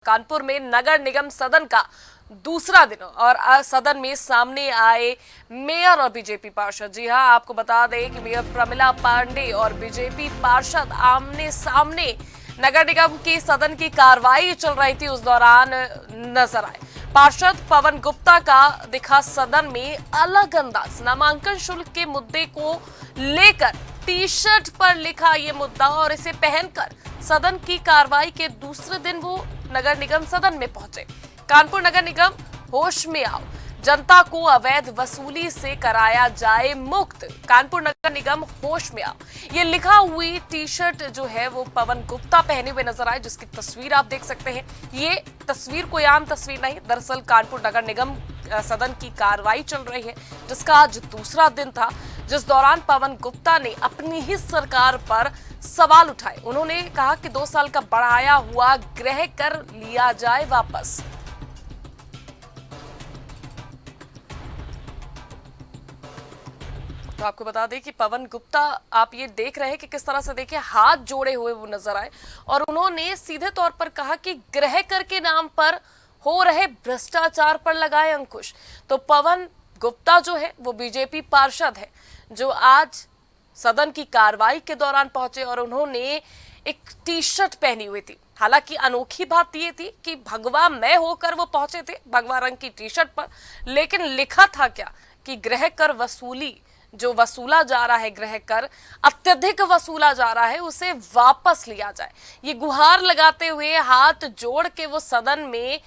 कानपुर में नगर निगम सदन का दूसरा दिन और सदन में सामने आए मेयर और बीजेपी पार्षद। जी हां, आपको बता दें कि मेयर प्रमिला पांडे और बीजेपी पार्षद आमने सामने नगर निगम की सदन की कार्रवाई चल रही थी, उस दौरान नजर आए। पार्षद पवन गुप्ता का दिखा सदन में अलग अंदाज। नामांकन शुल्क के मुद्दे को लेकर टी शर्ट पर लिखा ये मुद्दा और इसे पहनकर सदन की कार्रवाई के दूसरे दिन वो नगर निगम सदन में पहुंचे। कानपुर नगर निगम होश में आओ, जनता को अवैध वसूली से कराया जाए मुक्त। कानपुर नगर निगम होश में आओ, ये लिखा हुई टी शर्ट जो है वो पवन गुप्ता पहने हुए नजर आए, जिसकी तस्वीर आप देख सकते हैं। ये तस्वीर कोई आम तस्वीर नहीं, दरअसल कानपुर नगर निगम सदन की कार्रवाई चल रही है, जिसका आज दूसरा दिन था, जिस दौरान पवन गुप्ता ने अपनी ही सरकार पर सवाल उठाए। उन्होंने कहा कि 2 साल का बढ़ाया हुआ गृह कर लिया जाए वापस। तो आपको बता दें कि पवन गुप्ता, आप ये देख रहे हैं कि किस तरह से देखिए हाथ जोड़े हुए वो नजर आए और उन्होंने सीधे तौर पर कहा कि गृह कर के नाम पर हो रहे भ्रष्टाचार पर लगाए अंकुश। तो पवन गुप्ता जो है वो बीजेपी पार्षद है, जो आज सदन की कार्रवाई के दौरान पहुंचे और उन्होंने एक टी शर्ट पहनी हुई थी। हालांकि अनोखी बात ये थी कि भगवा मैं होकर वो पहुंचे थे, भगवा रंग की टी शर्ट पर, लेकिन लिखा था क्या कि गृह कर वसूली जो वसूला जा रहा है, गृह कर अत्यधिक वसूला जा रहा है, उसे वापस लिया जाए। ये गुहार लगाते हुए हाथ जोड़ के वो सदन में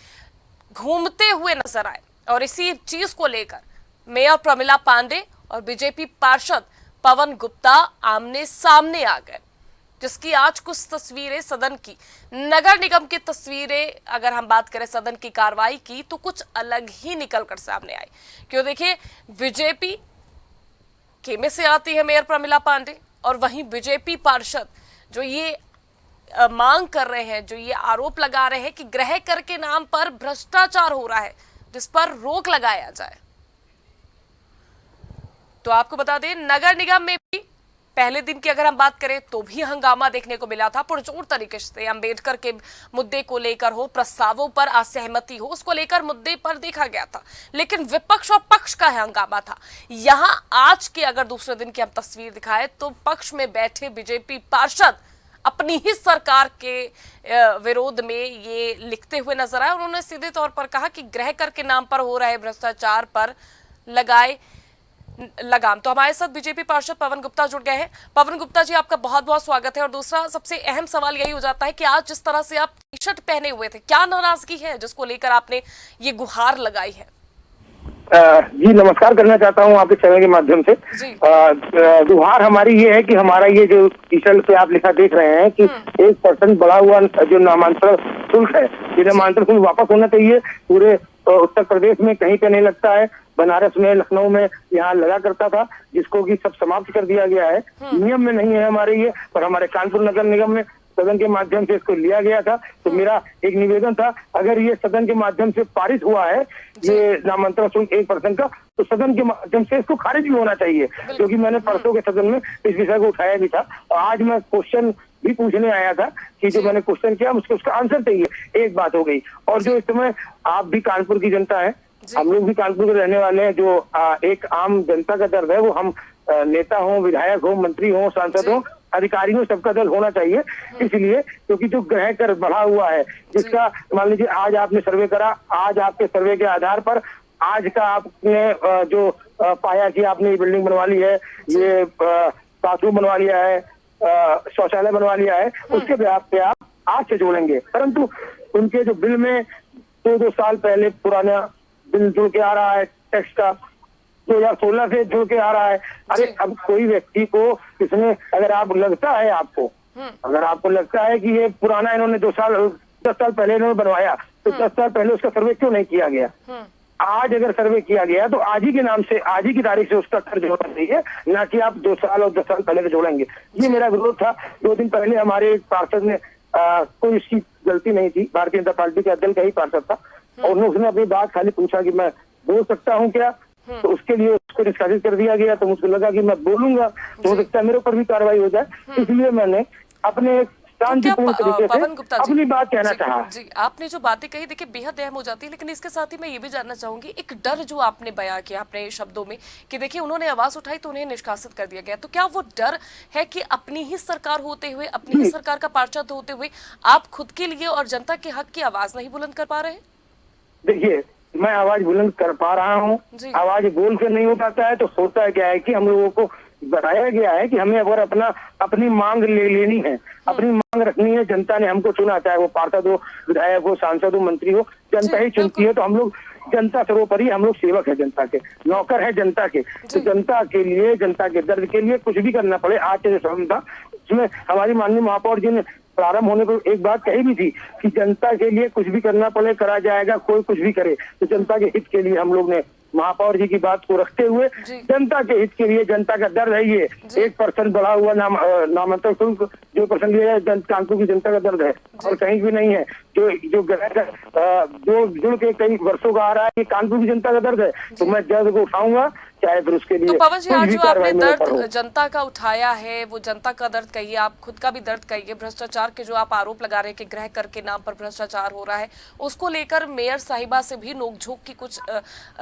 घूमते हुए नजर आए और इसी चीज को लेकर मेयर प्रमिला पांडे और बीजेपी पार्षद पवन गुप्ता आमने सामने आ गए, जिसकी आज कुछ तस्वीरें सदन की, नगर निगम की तस्वीरें अगर हम बात करें सदन की कार्रवाई की, तो कुछ अलग ही निकलकर सामने आई। क्यों, देखिए बीजेपी खेमे से आती है मेयर प्रमिला पांडे और वहीं बीजेपी पार्षद जो ये मांग कर रहे हैं, जो ये आरोप लगा रहे हैं कि गृह कर के नाम पर भ्रष्टाचार हो रहा है, जिस पर रोक लगाया जाए। तो आपको बता दें नगर निगम में भी पहले दिन की अगर हम बात करें तो भी हंगामा देखने को मिला था। पुरजोर तरीके से अंबेडकर के मुद्दे को लेकर हो, प्रस्तावों पर असहमति हो, उसको लेकर मुद्दे पर देखा गया था, लेकिन विपक्ष और पक्ष का हंगामा था। यहां आज के अगर दूसरे दिन की हम तस्वीर दिखाएं तो पक्ष में बैठे बीजेपी पार्षद अपनी ही सरकार के विरोध में ये लिखते हुए नजर आए। उन्होंने सीधे तौर पर कहा कि गृह कर के नाम पर हो रहे भ्रष्टाचार पर लगाए लगाम। तो हमारे साथ बीजेपी पार्षद पवन गुप्ता जुड़ गए हैं। पवन गुप्ता जी, आपका बहुत बहुत स्वागत है। और दूसरा सबसे अहम सवाल यही हो जाता है कि आज जिस तरह से आप टी शर्ट पहने हुए थे, क्या नाराजगी है जिसको लेकर आपने ये गुहार लगाई है? जी नमस्कार करना चाहता हूँ आपके चैनल के माध्यम से। गुहार हमारी ये है कि हमारा ये जो टी शर्ट पे आप लिखा देख रहे हैं कि 1% बढ़ा हुआ जो नामांकन शुल्क है, ये नामांकन शुल्क वापस होना चाहिए। पूरे उत्तर प्रदेश में कहीं पे नहीं लगता है, बनारस में, लखनऊ में यहाँ लगा करता था, जिसको कि सब समाप्त कर दिया गया है। नियम में नहीं है हमारे ये, पर हमारे कानपुर नगर निगम में सदन के माध्यम से इसको लिया गया था। तो मेरा एक निवेदन था, अगर ये सदन के माध्यम से पारित हुआ है ये नामांकन शुल्क 1% का, तो सदन के माध्यम से इसको खारिज भी होना चाहिए, क्योंकि मैंने परसों के सदन में इस विषय को उठाया भी था और आज मैं क्वेश्चन भी पूछने आया था कि जो मैंने क्वेश्चन किया मुझको उसका आंसर चाहिए। एक बात हो गई। और जो इस समय आप भी कानपुर की जनता है, हम लोग भी कानपुर के रहने वाले हैं, जो एक आम जनता का दर्द है, वो हम नेता हो, विधायक हो, मंत्री हो, सांसद हो, अधिकारी हो, सबका दर्द होना चाहिए। इसलिए क्योंकि जो गृह कर बढ़ा हुआ है, जिसका मान लीजिए आज आपने सर्वे करा, आज आपके सर्वे के आधार पर आज का आपने जो पाया कि आपने ये बिल्डिंग बनवा ली है, ये बाथरूम बनवा लिया है, शौचालय बनवा लिया है, उसके ब्याज पे आप आज से जोड़ेंगे। परंतु उनके जो बिल में 2 साल पहले पुराना बिल जुड़ के आ रहा है, टैक्स का 2016 से जुड़ के आ रहा है। अरे अब कोई व्यक्ति को इसमें अगर आप लगता है आपको, अगर आपको लगता है कि ये पुराना इन्होंने 10 साल पहले इन्होंने बनवाया, तो 10 साल पहले उसका सर्वे क्यों नहीं किया गया? आज अगर सर्वे किया गया तो आज ही के नाम से, आज ही की तारीख से उसका कर जोड़ना चाहिए, ना कि आप 2 साल और 10 साल पहले के जोड़ेंगे। ये मेरा विरोध था। 2 दिन पहले हमारे पार्षद ने, कोई इसकी गलती नहीं थी, भारतीय जनता पार्टी के दल का ही पार्षद था, और उसने अपनी बात खाली पूछा कि मैं बोल सकता हूँ क्या, तो उसके लिए उसको निष्कासित कर दिया गया। तो मुझको लगा कि मैं बोलूंगा तो हो सकता है मेरे ऊपर भी कार्रवाई हो जाए, इसलिए मैंने अपने शांतिपूर्ण तरीके पवन गुप्ता से जी, अपनी बात कहना चाहा। जी आपने जो बातें कही देखिए बेहद अहम हो जाती है, लेकिन इसके साथ ही मैं ये भी जानना चाहूंगी एक डर जो आपने बयां किया अपने शब्दों में कि देखिए उन्होंने आवाज उठाई तो उन्हें निष्कासित कर दिया गया, तो क्या वो डर है कि अपनी ही सरकार होते हुए, अपनी ही सरकार का पार्षद होते हुए आप खुद के लिए और जनता के हक की आवाज नहीं बुलंद कर पा रहे हैं? देखिए, मैं आवाज बुलंद कर पा रहा हूँ, आवाज बोल के नहीं हो पाता है तो होता क्या है कि हम लोगों को बताया गया है कि हमें अगर अपनी मांग लेनी है, अपनी मांग रखनी है, जनता ने हमको चुना, चाहे वो पार्षद हो, विधायक हो, सांसद हो, मंत्री हो, जनता ही चुनती है, तो हम लोग जनता सर्वोपरि, हम लोग सेवक है जनता के, नौकर है जनता के, तो जनता के लिए, जनता के दर्द के लिए कुछ भी करना पड़े। आज के समय था उसमें हमारी माननीय महापौर जी ने प्रारंभ होने पर एक बात कही भी थी कि जनता के लिए कुछ भी करना पड़े करा जाएगा, कोई कुछ भी करे, तो जनता के हित के लिए हम लोग ने महापौर जी की बात को रखते हुए जनता के हित के लिए, जनता का दर्द है ये 1% बढ़ा हुआ नामांतरण शुल्क 2% लिया है, कानपुर की जनता का दर्द है और कहीं भी नहीं है। जो जुड़ के कई वर्षों का आ रहा है, ये कानपुर की जनता का दर्द है, तो मैं दर्द को उठाऊंगा, चाहे फिर उसके लिए। तो पवन जी आज जो आपने दर्द जनता का उठाया है, वो जनता का दर्द कहिए, आप खुद का भी दर्द कहिए, भ्रष्टाचार के जो आप आरोप लगा रहे हैं कि गृह कर के नाम पर भ्रष्टाचार हो रहा है, उसको लेकर मेयर साहिबा से भी नोकझोंक की कुछ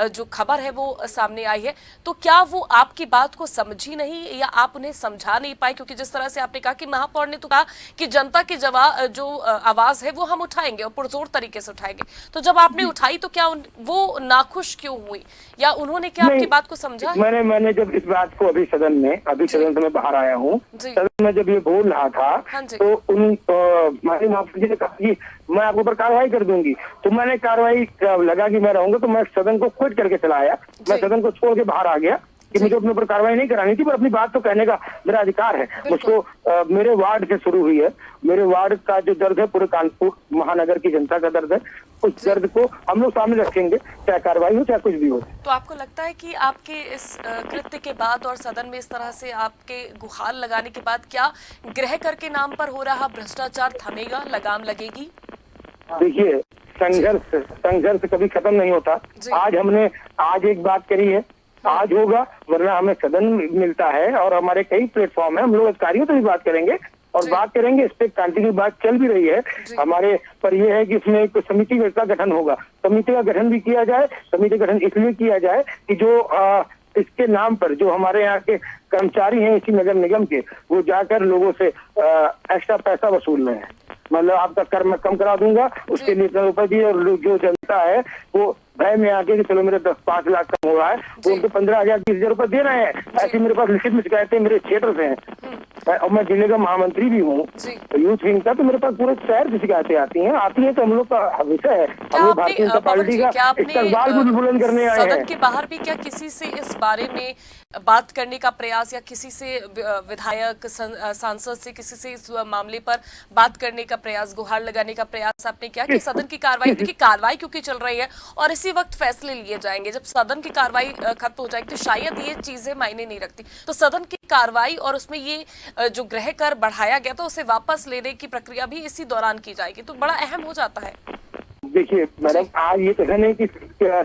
जो खबर है वो सामने आई है, तो क्या वो आपकी बात को समझी नहीं या आप उन्हें समझा नहीं पाए? क्योंकि जिस तरह से आपने कहा कि महापौर ने तो कहा कि जनता की जो आवाज है वो हम उठाएंगे और पुरजोर तरीके से उठाएंगे, तो जब आपने उठाई तो क्या वो नाखुश क्यों हुई या उन्होंने क्या आपकी बात को समझा? मैंने जब इस बात को सदन से मैं बाहर आया हूँ, सदन में जब ये बोल रहा था तो माननीय महापौर जी ने कहा कि मैं आपके ऊपर कार्रवाई कर दूंगी, तो मैंने कार्रवाई लगा कि मैं रहूंगा, तो मैं सदन को क्विट करके चला आया, मैं सदन को छोड़ के बाहर आ गया कि मुझे अपने ऊपर कार्रवाई नहीं करानी थी, पर अपनी बात तो कहने का मेरा अधिकार है। मुझको मेरे वार्ड से शुरू हुई है, मेरे वार्ड का जो दर्द है पूरे कानपुर महानगर की जनता का दर्द है, उस दर्द को हम लोग सामने रखेंगे, चाहे कार्रवाई हो चाहे कुछ भी हो। तो आपको लगता है कि आपके इस कृत्य के बाद और सदन में इस तरह से आपके गुहार लगाने के बाद क्या गृह कर के नाम पर हो रहा भ्रष्टाचार थमेगा, लगाम लगेगी? देखिए, संघर्ष कभी खत्म नहीं होता। आज एक बात करी है, आज होगा, वरना हमें सदन मिलता है और हमारे कई प्लेटफॉर्म है, हम लोग अधिकारियों से भी बात करेंगे और बात करेंगे, इस पे कंटिन्यू बात चल भी रही है हमारे पर। यह है कि इसमें एक समिति का गठन होगा, समिति का गठन भी किया जाए। समिति का गठन इसलिए किया जाए कि जो इसके नाम पर जो हमारे यहाँ के कर्मचारी हैं इसी नगर निगम के, वो जाकर लोगों से एक्स्ट्रा पैसा वसूल रहे हैं, मतलब आपका कर मैं कम करा दूंगा, उसके लिए इतना रुपए दिए, और जो जनता है वो भय में आके कि चलो मेरे 10-5 लाख कम हो रहा है, वो उनको 15,000-20,000 रुपए दे रहे हैं। ऐसी मेरे पास लिखित में शिकायतें मेरे क्षेत्र से हैं और मैं जिले का महामंत्री भी हूँ यूथ विंग का, तो मेरे पास पूरे शहर की शिकायतें आती हैं तो हम लोग का विषय है, हम लोग भारतीय जनता पार्टी का इस्तेमाल भी बुलंद करने आए हैं। सदन के बाहर भी क्या किसी से इस बारे में बात करने का प्रयास या किसी से विधायक सांसद से किसी से इस मामले पर बात करने का प्रयास, गुहार लगाने का प्रयास आपने किया कि सदन की कार्रवाई, देखिए कार्रवाई क्योंकि चल रही है और इसी वक्त फैसले लिए जाएंगे, जब सदन की कार्रवाई खत्म हो जाएगी तो शायद ये चीजें मायने नहीं रखती, तो सदन की कार्रवाई और उसमें ये जो गृह कर बढ़ाया गया तो उसे वापस लेने की प्रक्रिया भी इसी दौरान की जाएगी, तो बड़ा अहम हो जाता है। देखिए मैडम, आज ये तो है नहीं कि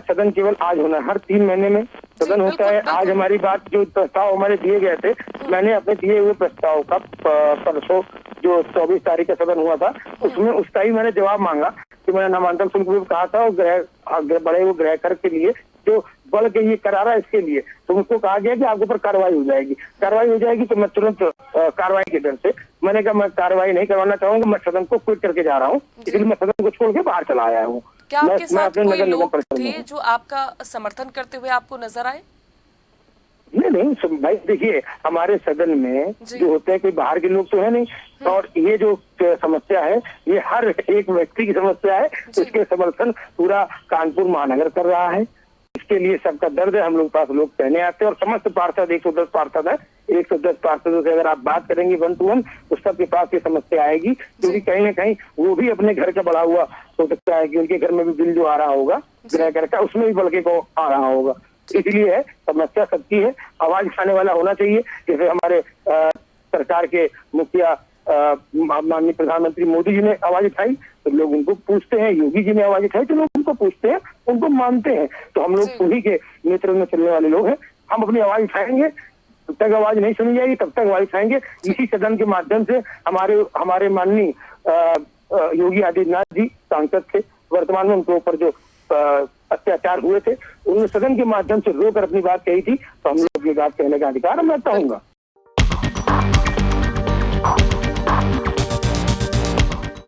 सदन केवल आज होना, हर 3 महीने में सदन होता है। आज हमारी बात, जो प्रस्ताव हमारे दिए गए थे, मैंने अपने दिए हुए प्रस्ताव का परसों जो 24 तारीख का सदन हुआ था, उसमें उसका ही मैंने जवाब मांगा कि मैंने नामांतरण शुल्क भी कहा था और बढ़े हुए गृह कर के लिए जो बढ़ के ये करा रहा है इसके लिए, तो मुझको कहा गया कि आपके ऊपर कार्रवाई हो जाएगी, तो मैं तुरंत कार्रवाई के डर से मैंने कहा मैं कार्रवाई नहीं करवाना चाहूंगा, मैं सदन को क्विट करके जा रहा हूँ, इसलिए मैं सदन को छोड़ के बाहर चला आया हूँ। क्या आपके साथ कोई लोग थे जो आपका समर्थन करते हुए आपको नजर आए? नहीं भाई, देखिए हमारे सदन में जो होते हैं कोई बाहर के लोग तो है नहीं, और ये जो समस्या है ये हर एक व्यक्ति की समस्या है, इसके समर्थन पूरा कानपुर महानगर कर रहा है, इसके लिए सबका दर्द है। हम लोग पास लोग कहने आते हैं और समस्त पार्षद 110 पार्षद है, 110 पार्षदों से अगर आप बात करेंगे 1 to 1 तो सबके पास ये समस्या आएगी, क्योंकि कहीं ना कहीं वो भी अपने घर का बढ़ा हुआ हो सकता है कि उनके घर में भी बिल जो आ रहा होगा गृह कर का, उसमें भी बढ़के को आ रहा होगा, इसलिए है समस्या सबकी है। आवाज उठाने वाला होना चाहिए, जैसे हमारे सरकार के मुखिया माननीय प्रधानमंत्री मोदी जी ने आवाज उठाई तो लोग उनको पूछते हैं, योगी जी ने आवाज उठाई तो लोग उनको पूछते हैं, उनको मानते हैं, तो हम लोग उन्हीं के नेतृत्व में चलने वाले लोग हैं। हम अपनी आवाज उठाएंगे, जब तक आवाज नहीं सुनी जाएगी तब तक आवाज उठाएंगे। इसी सदन के माध्यम से हमारे माननीय योगी आदित्यनाथ जी सांसद थे, वर्तमान में उनके ऊपर जो अत्याचार हुए थे, उन्होंने सदन के माध्यम से रोकर अपनी बात कही थी, तो हम लोग ये बात कहने का अधिकार मैं चाहूंगा।